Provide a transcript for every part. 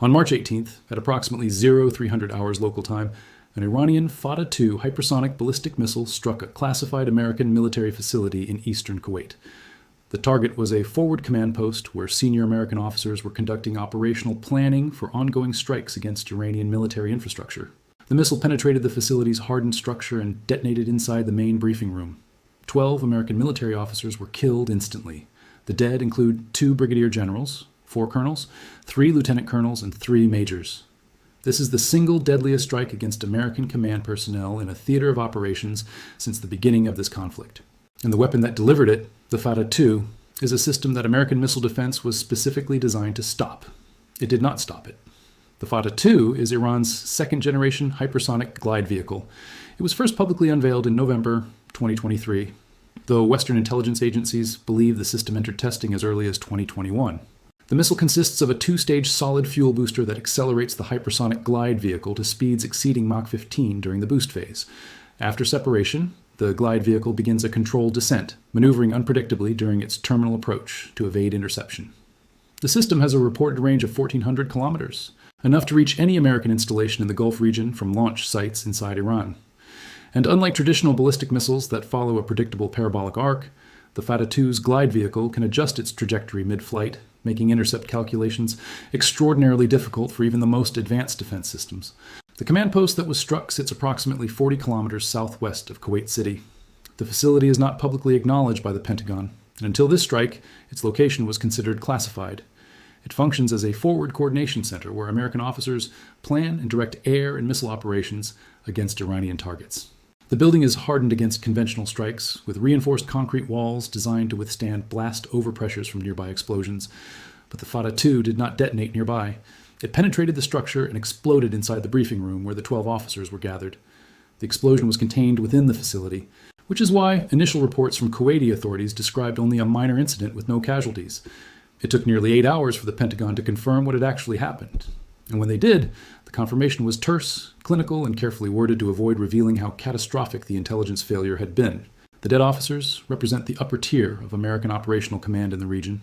On March 18th, at approximately 0300 hours local time, an Iranian Fattah-2 hypersonic ballistic missile struck a classified American military facility in eastern Kuwait. The target was a forward command post where senior American officers were conducting operational planning for ongoing strikes against Iranian military infrastructure. The missile penetrated the facility's hardened structure and detonated inside the main briefing room. 12 American military officers were killed instantly. The dead include 2 brigadier generals, 4 colonels, 3 lieutenant colonels, and 3 majors. This is the single deadliest strike against American command personnel in a theater of operations since the beginning of this conflict. And the weapon that delivered it, the Fattah-2, is a system that American missile defense was specifically designed to stop. It did not stop it. The Fattah-2 is Iran's second-generation hypersonic glide vehicle. It was first publicly unveiled in November 2023, though Western intelligence agencies believe the system entered testing as early as 2021. The missile consists of a 2-stage solid fuel booster that accelerates the hypersonic glide vehicle to speeds exceeding Mach 15 during the boost phase. After separation, the glide vehicle begins a controlled descent, maneuvering unpredictably during its terminal approach to evade interception. The system has a reported range of 1,400 kilometers, enough to reach any American installation in the Gulf region from launch sites inside Iran. And unlike traditional ballistic missiles that follow a predictable parabolic arc, the Fattah-2's glide vehicle can adjust its trajectory mid-flight, making intercept calculations extraordinarily difficult for even the most advanced defense systems. The command post that was struck sits approximately 40 kilometers southwest of Kuwait City. The facility is not publicly acknowledged by the Pentagon, and until this strike, its location was considered classified. It functions as a forward coordination center where American officers plan and direct air and missile operations against Iranian targets. The building is hardened against conventional strikes, with reinforced concrete walls designed to withstand blast overpressures from nearby explosions. But the Fattah-2 did not detonate nearby. It penetrated the structure and exploded inside the briefing room where the 12 officers were gathered. The explosion was contained within the facility, which is why initial reports from Kuwaiti authorities described only a minor incident with no casualties. It took nearly 8 hours for the Pentagon to confirm what had actually happened. And when they did, the confirmation was terse, clinical, and carefully worded to avoid revealing how catastrophic the intelligence failure had been. The dead officers represent the upper tier of American operational command in the region.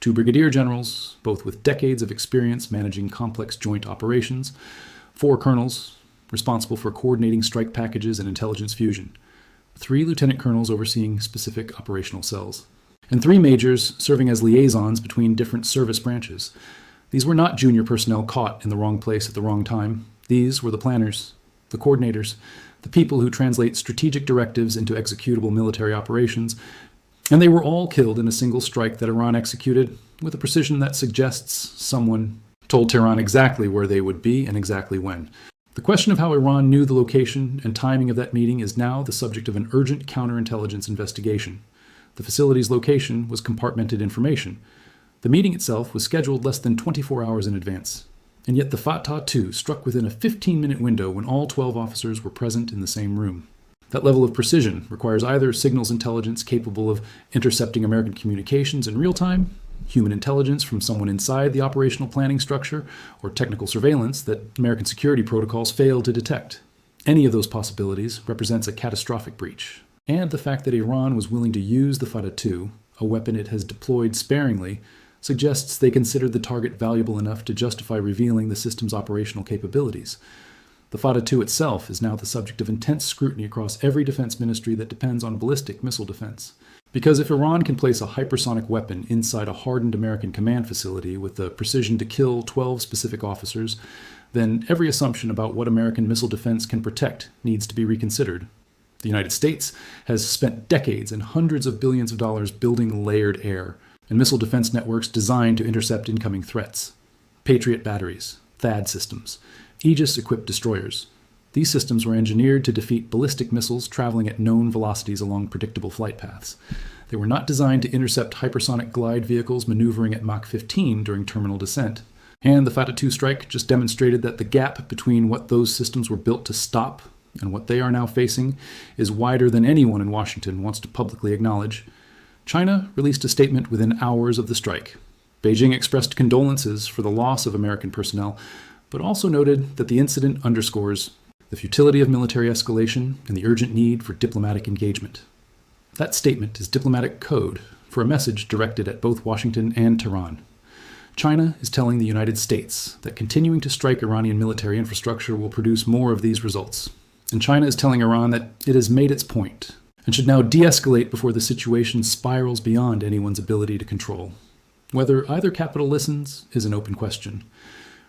2 brigadier generals, both with decades of experience managing complex joint operations. 4 colonels, responsible for coordinating strike packages and intelligence fusion. 3 lieutenant colonels overseeing specific operational cells. And 3 majors serving as liaisons between different service branches. These were not junior personnel caught in the wrong place at the wrong time. These were the planners, the coordinators, the people who translate strategic directives into executable military operations, and they were all killed in a single strike that Iran executed with a precision that suggests someone told Tehran exactly where they would be and exactly when. The question of how Iran knew the location and timing of that meeting is now the subject of an urgent counterintelligence investigation. The facility's location was compartmented information. The meeting itself was scheduled less than 24 hours in advance, and yet the Fattah-2 struck within a 15-minute window when all 12 officers were present in the same room. That level of precision requires either signals intelligence capable of intercepting American communications in real time, human intelligence from someone inside the operational planning structure, or technical surveillance that American security protocols failed to detect. Any of those possibilities represents a catastrophic breach. And the fact that Iran was willing to use the Fattah-2, a weapon it has deployed sparingly, suggests they considered the target valuable enough to justify revealing the system's operational capabilities. The Fattah-2 itself is now the subject of intense scrutiny across every defense ministry that depends on ballistic missile defense. Because if Iran can place a hypersonic weapon inside a hardened American command facility with the precision to kill 12 specific officers, then every assumption about what American missile defense can protect needs to be reconsidered. The United States has spent decades and hundreds of billions of dollars building layered air and missile defense networks designed to intercept incoming threats. Patriot batteries, THAAD systems, Aegis-equipped destroyers. These systems were engineered to defeat ballistic missiles traveling at known velocities along predictable flight paths. They were not designed to intercept hypersonic glide vehicles maneuvering at Mach 15 during terminal descent. And the Fattah-2 strike just demonstrated that the gap between what those systems were built to stop and what they are now facing is wider than anyone in Washington wants to publicly acknowledge. China released a statement within hours of the strike. Beijing expressed condolences for the loss of American personnel, but also noted that the incident underscores the futility of military escalation and the urgent need for diplomatic engagement. That statement is diplomatic code for a message directed at both Washington and Tehran. China is telling the United States that continuing to strike Iranian military infrastructure will produce more of these results. And China is telling Iran that it has made its point and should now de-escalate before the situation spirals beyond anyone's ability to control. Whether either capital listens is an open question.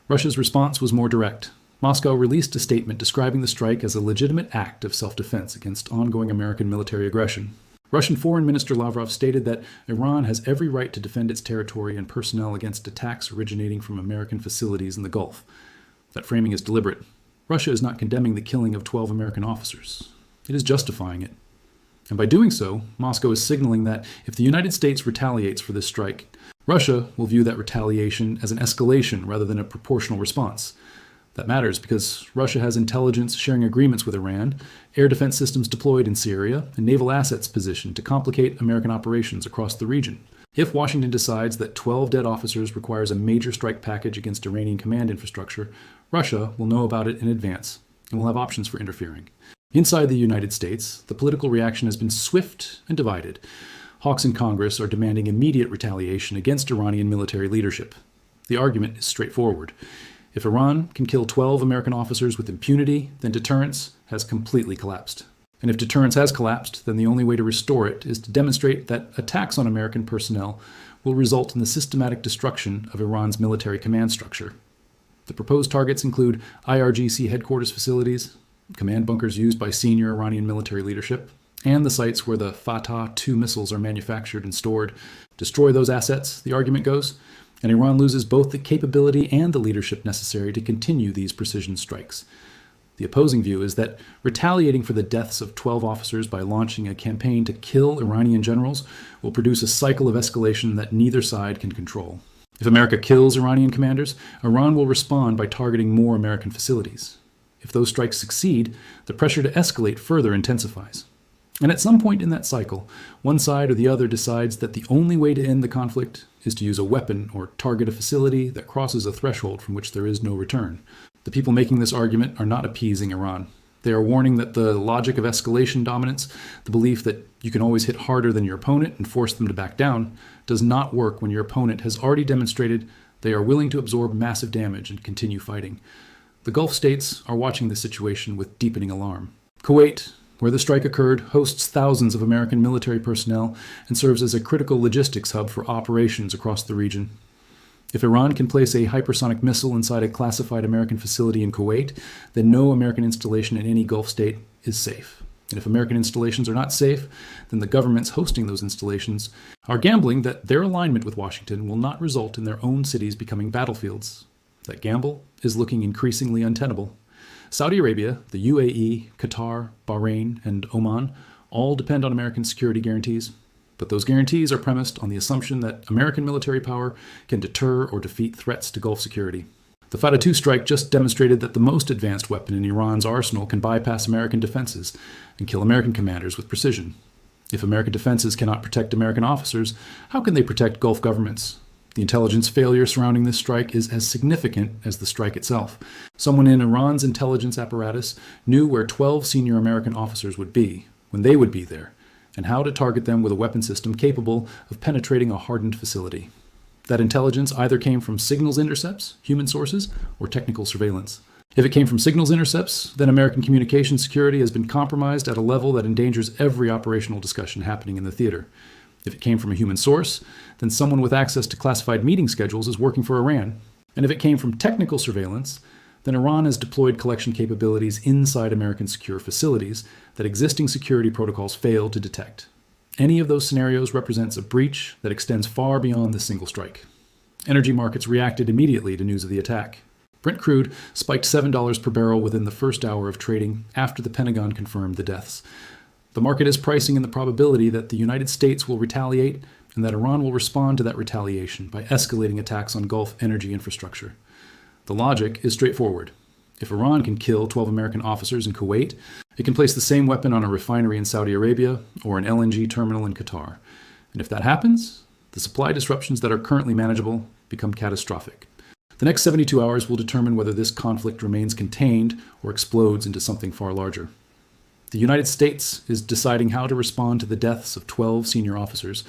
Russia's response was more direct. Moscow released a statement describing the strike as a legitimate act of self-defense against ongoing American military aggression. Russian Foreign Minister Lavrov stated that Iran has every right to defend its territory and personnel against attacks originating from American facilities in the Gulf. That framing is deliberate. Russia is not condemning the killing of 12 American officers. It is justifying it. And by doing so, Moscow is signaling that if the United States retaliates for this strike, Russia will view that retaliation as an escalation rather than a proportional response. That matters because Russia has intelligence sharing agreements with Iran, air defense systems deployed in Syria, and naval assets positioned to complicate American operations across the region. If Washington decides that 12 dead officers requires a major strike package against Iranian command infrastructure, Russia will know about it in advance and will have options for interfering. Inside the United States, the political reaction has been swift and divided. Hawks in Congress are demanding immediate retaliation against Iranian military leadership. The argument is straightforward. If Iran can kill 12 American officers with impunity, then deterrence has completely collapsed. And if deterrence has collapsed, then the only way to restore it is to demonstrate that attacks on American personnel will result in the systematic destruction of Iran's military command structure. The proposed targets include IRGC headquarters facilities, command bunkers used by senior Iranian military leadership, and the sites where the Fattah-2 missiles are manufactured and stored. Destroy those assets, the argument goes, and Iran loses both the capability and the leadership necessary to continue these precision strikes. The opposing view is that retaliating for the deaths of 12 officers by launching a campaign to kill Iranian generals will produce a cycle of escalation that neither side can control. If America kills Iranian commanders, Iran will respond by targeting more American facilities. If those strikes succeed, the pressure to escalate further intensifies. And at some point in that cycle, one side or the other decides that the only way to end the conflict is to use a weapon or target a facility that crosses a threshold from which there is no return. The people making this argument are not appeasing Iran. They are warning that the logic of escalation dominance, the belief that you can always hit harder than your opponent and force them to back down, does not work when your opponent has already demonstrated they are willing to absorb massive damage and continue fighting. The Gulf states are watching this situation with deepening alarm. Kuwait, where the strike occurred, hosts thousands of American military personnel and serves as a critical logistics hub for operations across the region. If Iran can place a hypersonic missile inside a classified American facility in Kuwait, then no American installation in any Gulf state is safe. And if American installations are not safe, then the governments hosting those installations are gambling that their alignment with Washington will not result in their own cities becoming battlefields. That gamble is looking increasingly untenable. Saudi Arabia, the UAE, Qatar, Bahrain, and Oman all depend on American security guarantees, but those guarantees are premised on the assumption that American military power can deter or defeat threats to Gulf security. The Fattah-2 strike just demonstrated that the most advanced weapon in Iran's arsenal can bypass American defenses and kill American commanders with precision. If American defenses cannot protect American officers, how can they protect Gulf governments? The intelligence failure surrounding this strike is as significant as the strike itself. Someone in Iran's intelligence apparatus knew where 12 senior American officers would be, when they would be there, and how to target them with a weapon system capable of penetrating a hardened facility. That intelligence either came from signals intercepts, human sources, or technical surveillance. If it came from signals intercepts, then American communication security has been compromised at a level that endangers every operational discussion happening in the theater. If it came from a human source, then someone with access to classified meeting schedules is working for Iran. And if it came from technical surveillance, then Iran has deployed collection capabilities inside American secure facilities that existing security protocols failed to detect. Any of those scenarios represents a breach that extends far beyond the single strike. Energy markets reacted immediately to news of the attack. Brent crude spiked $7 per barrel within the first hour of trading after the Pentagon confirmed the deaths. The market is pricing in the probability that the United States will retaliate and that Iran will respond to that retaliation by escalating attacks on Gulf energy infrastructure. The logic is straightforward. If Iran can kill 12 American officers in Kuwait, it can place the same weapon on a refinery in Saudi Arabia or an LNG terminal in Qatar. And if that happens, the supply disruptions that are currently manageable become catastrophic. The next 72 hours will determine whether this conflict remains contained or explodes into something far larger. The United States is deciding how to respond to the deaths of 12 senior officers.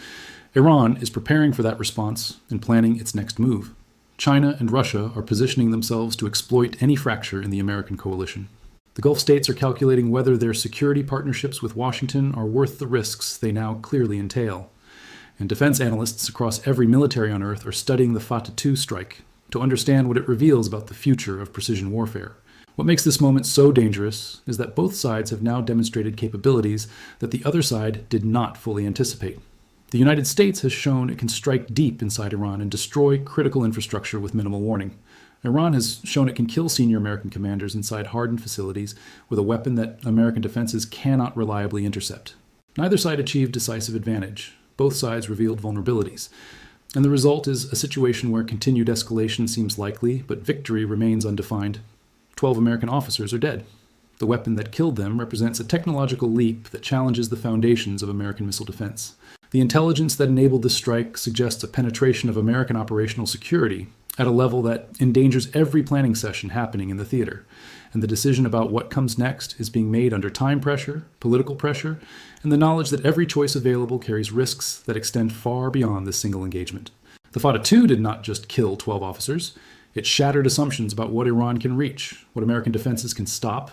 Iran is preparing for that response and planning its next move. China and Russia are positioning themselves to exploit any fracture in the American coalition. The Gulf states are calculating whether their security partnerships with Washington are worth the risks they now clearly entail. And defense analysts across every military on Earth are studying the Fattah-2 strike to understand what it reveals about the future of precision warfare. What makes this moment so dangerous is that both sides have now demonstrated capabilities that the other side did not fully anticipate. The United States has shown it can strike deep inside Iran and destroy critical infrastructure with minimal warning. Iran has shown it can kill senior American commanders inside hardened facilities with a weapon that American defenses cannot reliably intercept. Neither side achieved decisive advantage. Both sides revealed vulnerabilities. And the result is a situation where continued escalation seems likely, but victory remains undefined. 12 American officers are dead. The weapon that killed them represents a technological leap that challenges the foundations of American missile defense. The intelligence that enabled this strike suggests a penetration of American operational security at a level that endangers every planning session happening in the theater. And the decision about what comes next is being made under time pressure, political pressure, and the knowledge that every choice available carries risks that extend far beyond this single engagement. The Fattah-2 did not just kill 12 officers. It shattered assumptions about what Iran can reach, what American defenses can stop,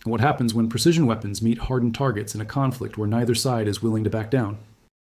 and what happens when precision weapons meet hardened targets in a conflict where neither side is willing to back down.